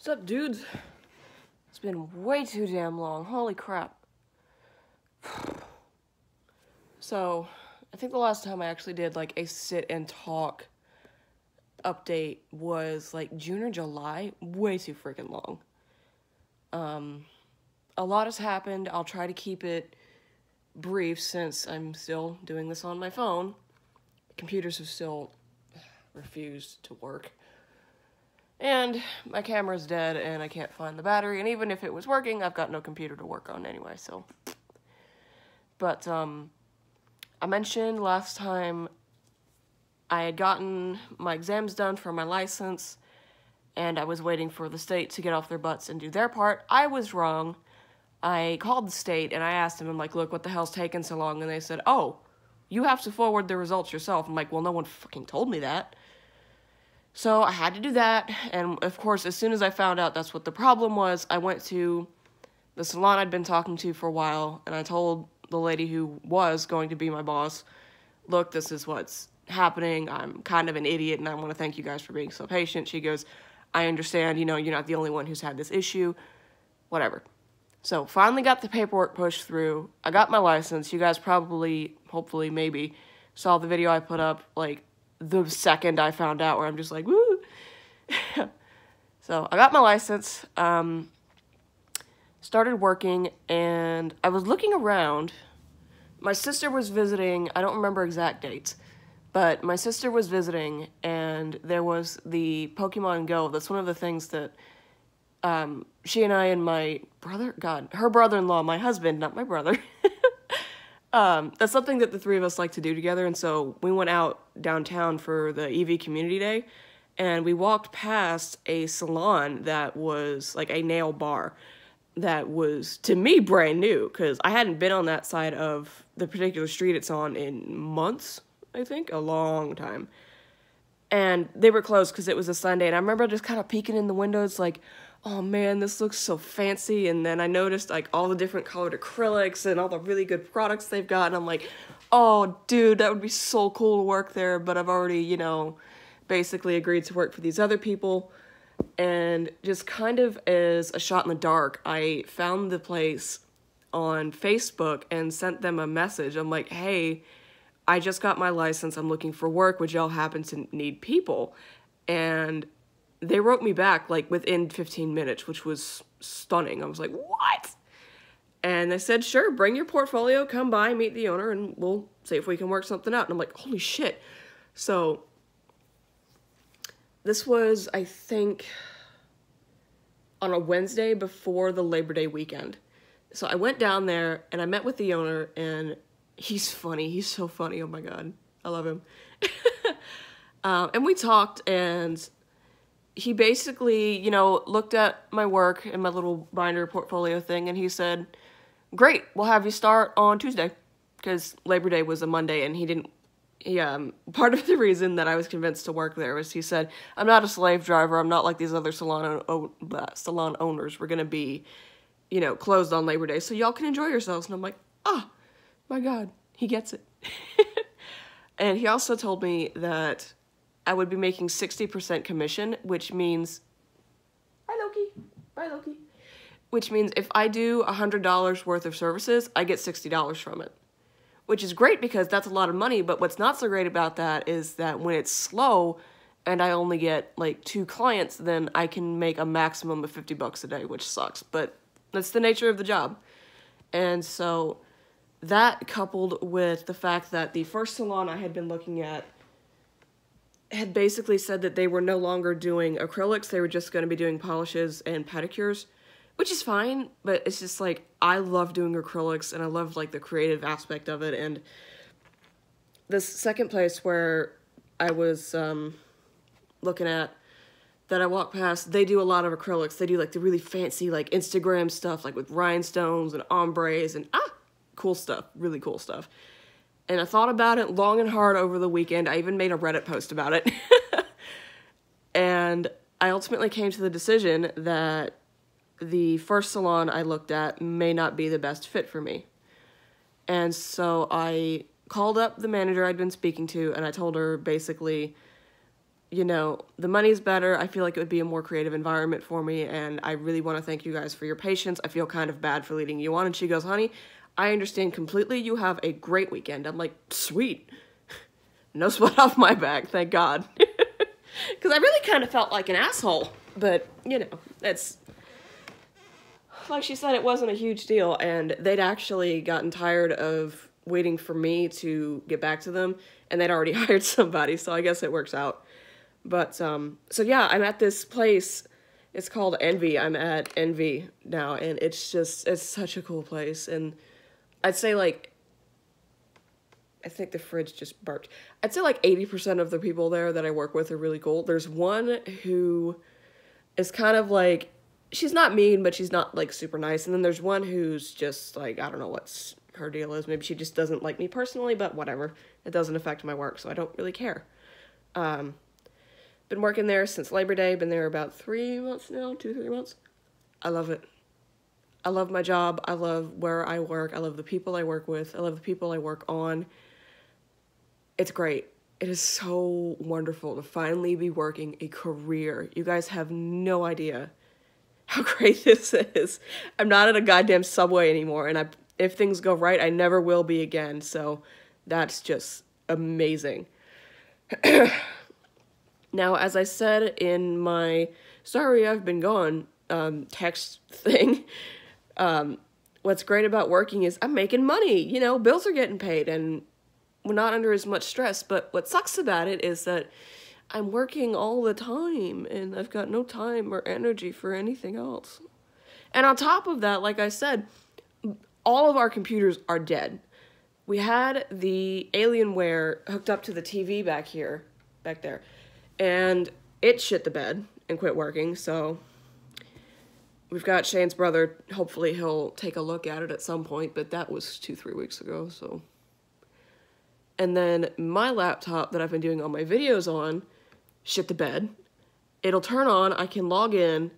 What's up, dudes? It's been way too damn long. Holy crap. So, I think the last time I actually did, like, a sit and talk update was, like, June or July. Way too freaking long. A lot has happened. I'll try to keep it brief since I'm still doing this on my phone. Computers have still refused to work. And my camera's dead and I can't find the battery, and even if it was working, I've got no computer to work on anyway, so. But, I mentioned last time I had gotten my exams done for my license, and I was waiting for the state to get off their butts and do their part. I was wrong. I called the state and I asked them, I'm like, look, what the hell's taking so long? And they said, oh, you have to forward the results yourself. I'm like, well, no one fucking told me that. So I had to do that, and of course, as soon as I found out that's what the problem was, I went to the salon I'd been talking to for a while, and I told the lady who was going to be my boss, look, this is what's happening, I'm kind of an idiot, and I want to thank you guys for being so patient. She goes, I understand, you know, you're not the only one who's had this issue, whatever. So, finally got the paperwork pushed through, I got my license. You guys probably, hopefully, maybe, saw the video I put up, like, the second I found out, where I'm just like, woo! So, I got my license, started working, and I was looking around. My sister was visiting, I don't remember exact dates, but my sister was visiting, and there was the Pokemon Go. That's one of the things that, she and I and my brother, her brother-in-law, my husband, not my brother, that's something that the three of us like to do together, and so we went out downtown for the EV Community Day, and we walked past a salon that was like a nail bar that was, to me, brand new, because I hadn't been on that side of the particular street it's on in months, I think, a long time, and they were closed because it was a Sunday, and I remember just kind of peeking in the windows like, oh man, this looks so fancy, and then I noticed, like, all the different colored acrylics and all the really good products they've got, and I'm like, oh, dude, that would be so cool to work there, but I've already, you know, basically agreed to work for these other people, and just kind of as a shot in the dark, I found the place on Facebook and sent them a message. I'm like, hey, I just got my license, I'm looking for work, would y'all happen to need people? And they wrote me back, like, within 15 minutes, which was stunning. I was like, what? And they said, sure, bring your portfolio, come by, meet the owner, and we'll see if we can work something out. And I'm like, holy shit. So, this was, I think, on a Wednesday before the Labor Day weekend. So I went down there, and I met with the owner, and he's funny. He's so funny. Oh, my God. I love him. And we talked, and he basically, you know, looked at my work and my little binder portfolio thing, and he said, great, we'll have you start on Tuesday, because Labor Day was a Monday, and part of the reason that I was convinced to work there was he said, I'm not a slave driver, I'm not like these other salon owners, we're gonna be, you know, closed on Labor Day, so y'all can enjoy yourselves, and I'm like, ah, my God, he gets it. And he also told me that I would be making 60% commission, which means, bye Loki, which means if I do $100 worth of services, I get $60 from it, which is great because that's a lot of money, but what's not so great about that is that when it's slow and I only get like 2 clients, then I can make a maximum of $50 a day, which sucks, but that's the nature of the job. And so that, coupled with the fact that the first salon I had been looking at had basically said that they were no longer doing acrylics, they were just going to be doing polishes and pedicures, which is fine, but it's just like, I love doing acrylics, and I love, like, the creative aspect of it, and this second place where I was, looking at, that I walked past, they do a lot of acrylics, they do, like, the really fancy, like, Instagram stuff, like, with rhinestones and ombres, and, cool stuff, really cool stuff. And I thought about it long and hard over the weekend. I even made a Reddit post about it. And I ultimately came to the decision that the first salon I looked at may not be the best fit for me. And so I called up the manager I'd been speaking to, and I told her basically, you know, the money's better. I feel like it would be a more creative environment for me, and I really want to thank you guys for your patience. I feel kind of bad for leading you on. And she goes, honey, I understand completely. You have a great weekend. I'm like, sweet. No sweat off my back, thank God. Because I really kind of felt like an asshole. But, you know, it's... Like she said, it wasn't a huge deal, and they'd actually gotten tired of waiting for me to get back to them, and they'd already hired somebody, so I guess it works out. But, so yeah, I'm at this place. It's called Envy. I'm at Envy now, and it's just, it's such a cool place, and I'd say, like, I think the fridge just barked. I'd say, like, 80% of the people there that I work with are really cool. There's one who is kind of, like, she's not mean, but she's not, like, super nice, and then there's one who's just, like, I don't know what's her deal is. Maybe she just doesn't like me personally, but whatever. It doesn't affect my work, so I don't really care. Been working there since Labor Day. Been there about 3 months now, 2-3 months. I love it. I love my job. I love where I work. I love the people I work with. I love the people I work on. It's great. It is so wonderful to finally be working a career. You guys have no idea how great this is. I'm not at a goddamn Subway anymore, and if things go right, I never will be again, so that's just amazing. Now, as I said in my sorry I've been gone text thing, what's great about working is I'm making money, you know, bills are getting paid, and we're not under as much stress, but what sucks about it is that I'm working all the time, and I've got no time or energy for anything else. And on top of that, like I said, all of our computers are dead. We had the Alienware hooked up to the TV back there, and it shit the bed and quit working, so we've got Shane's brother. Hopefully he'll take a look at it at some point, but that was 2-3 weeks ago, so. And then my laptop that I've been doing all my videos on shit the bed. It'll turn on, I can log in,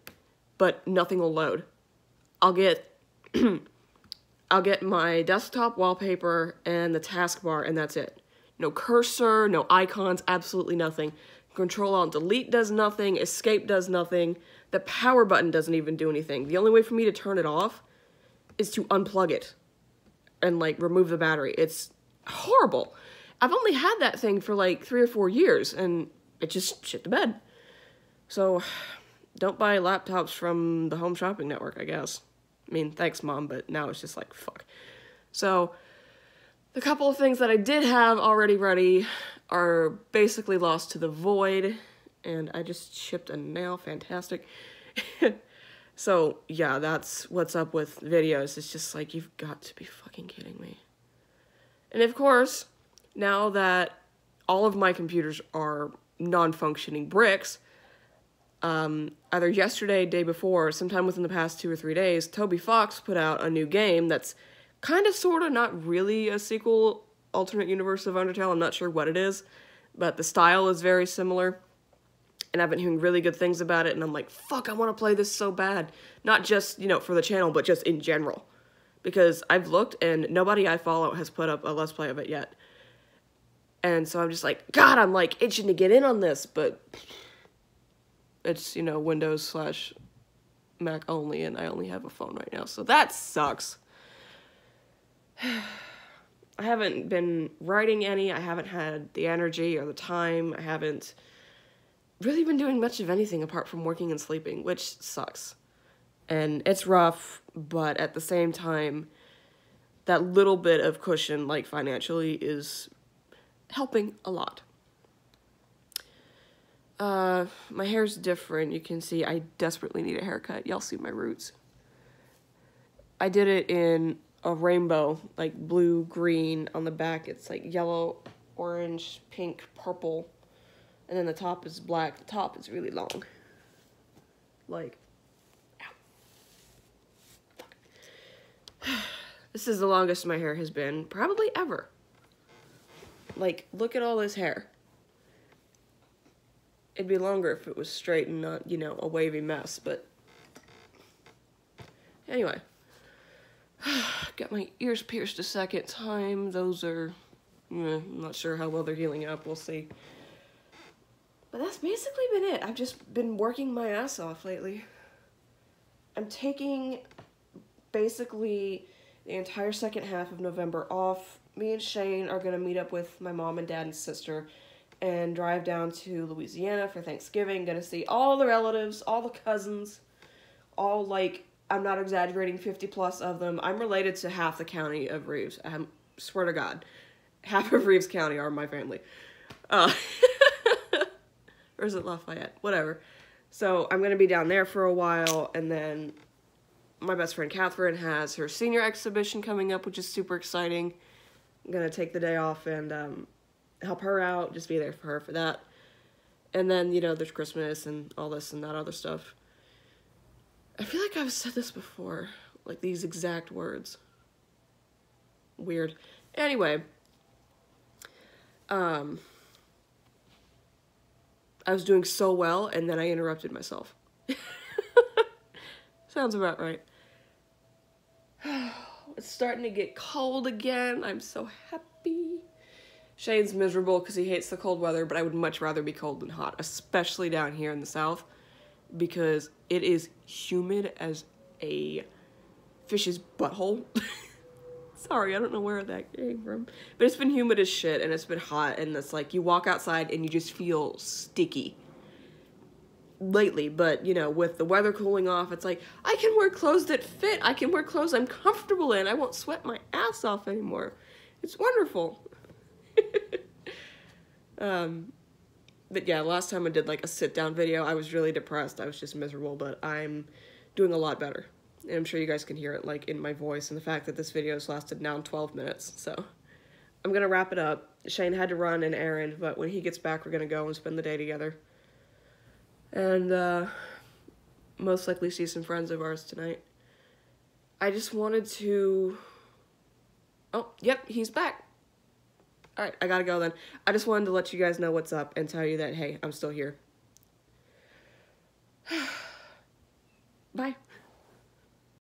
but nothing will load. I'll get my desktop wallpaper and the taskbar, and that's it. No cursor, no icons, absolutely nothing. Control-Alt-Delete does nothing, Escape does nothing, the power button doesn't even do anything. The only way for me to turn it off is to unplug it and, like, remove the battery. It's horrible. I've only had that thing for, like, 3 or 4 years, and it just shit the bed. So, don't buy laptops from the Home Shopping Network, I guess. I mean, thanks, Mom, but now it's just like, fuck. So, the couple of things that I did have already ready are basically lost to the void, and I just shipped a nail. Fantastic. So, yeah, that's what's up with videos. It's just like, you've got to be fucking kidding me. And of course, now that all of my computers are non-functioning bricks, either yesterday, day before, sometime within the past 2 or 3 days, Toby Fox put out a new game that's kind of, sort of, not really a sequel, alternate universe of Undertale. I'm not sure what it is, but the style is very similar, and I've been hearing really good things about it, and I'm like, fuck, I want to play this so bad. Not just, you know, for the channel, but just in general. Because I've looked, and nobody I follow has put up a Let's Play of it yet. And so I'm just like, God, I'm like itching to get in on this, but it's, you know, Windows/Mac only, and I only have a phone right now, so that sucks. I haven't been writing any, I haven't had the energy or the time, I haven't really been doing much of anything apart from working and sleeping, which sucks. And it's rough, but at the same time, that little bit of cushion, like financially, is helping a lot. My hair's different. You can see I desperately need a haircut. Y'all see my roots. I did it in a rainbow, like blue, green. On the back, it's like yellow, orange, pink, purple. And then the top is black. The top is really long. Like, ow. This is the longest my hair has been, probably ever. Like, look at all this hair. It'd be longer if it was straight and not, you know, a wavy mess, but anyway. Got my ears pierced a second time. Those are, I'm not sure how well they're healing up. We'll see. But that's basically been it. I've just been working my ass off lately. I'm taking basically the entire second half of November off. Me and Shane are going to meet up with my mom and dad and sister and drive down to Louisiana for Thanksgiving. Going to see all the relatives, all the cousins, all, like, I'm not exaggerating, 50 plus of them. I'm related to half the county of Reeves. I swear to God. Half of Reeves County are my family. Or is it Lafayette? Whatever. So I'm going to be down there for a while, and then my best friend Catherine has her senior exhibition coming up, which is super exciting. I'm going to take the day off and help her out, just be there for her for that. And then, you know, there's Christmas and all this and that other stuff. I feel like I've said this before, like these exact words. Weird. Anyway, I was doing so well, and then I interrupted myself. Sounds about right. It's starting to get cold again. I'm so happy. Shane's miserable because he hates the cold weather, but I would much rather be cold than hot, especially down here in the South, because it is humid as a fish's butthole. Sorry, I don't know where that came from. But it's been humid as shit, and it's been hot, and it's like you walk outside and you just feel sticky. Lately, but, you know, with the weather cooling off, it's like, I can wear clothes that fit. I can wear clothes I'm comfortable in. I won't sweat my ass off anymore. It's wonderful. But yeah, last time I did, like, a sit-down video, I was really depressed. I was just miserable, but I'm doing a lot better. And I'm sure you guys can hear it, like, in my voice and the fact that this video has lasted now 12 minutes. So I'm going to wrap it up. Shane had to run an errand, but when he gets back, we're going to go and spend the day together. And most likely see some friends of ours tonight. I just wanted to... Oh, yep, he's back. Alright, I gotta go then. I just wanted to let you guys know what's up and tell you that, hey, I'm still here. Bye.